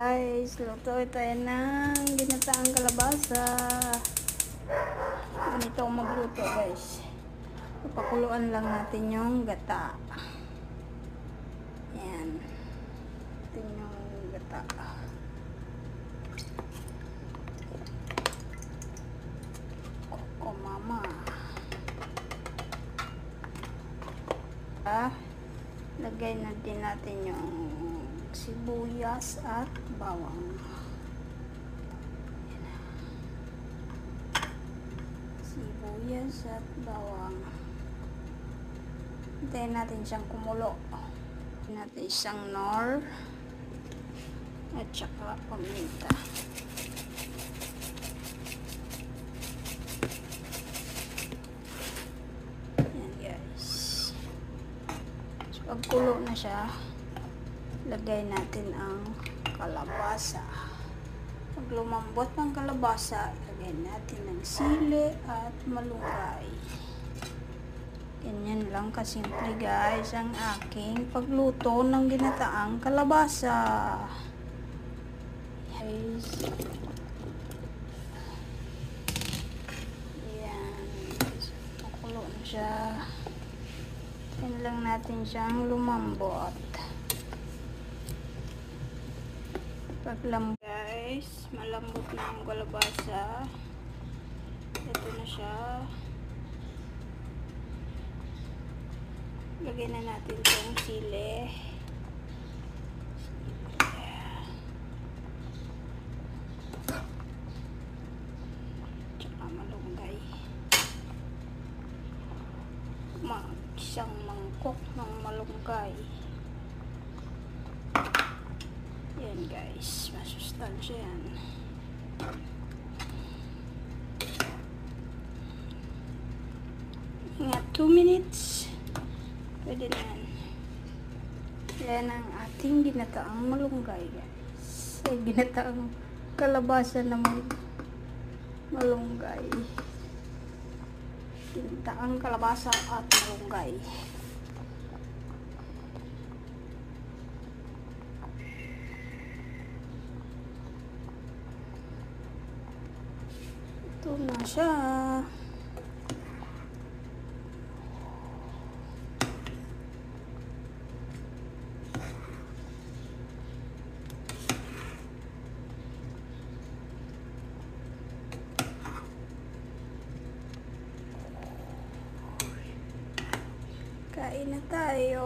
Guys, luto tayo ng ginataang kalabasa. Ganito ako magluto guys. Papakuluan lang natin yung gata. Ayan. Ito yung gata. Koko mama. Lagay na din natin yung sibuyas at bawang. Sibuyas at bawang. Hintayin natin siyang kumulo. Hintayin natin isang nor at saka paminta. Ayan guys. So, pag kulo na siya, lagay natin ang kalabasa. Pag lumambot ng kalabasa, lagay natin ng sili at malunggay. Ganyan lang kasimple guys ang aking pagluto ng ginataang kalabasa. Guys. Ayan. Makulo na siya. Yan lang natin siyang lumambot. Guys, malambot na ang kalabasa. Ito na siya. Lagyan na natin itong sili. Tsaka malunggay. Isang mangkok ng malunggay. Yan guys, masustansya yan. Ingat 2 minutes. Pwede na yan. Yan ang ating ginataang malunggay guys. Ginataang kalabasa na malunggay. Ginataang kalabasa at malunggay. Ito na siya. Kain na tayo.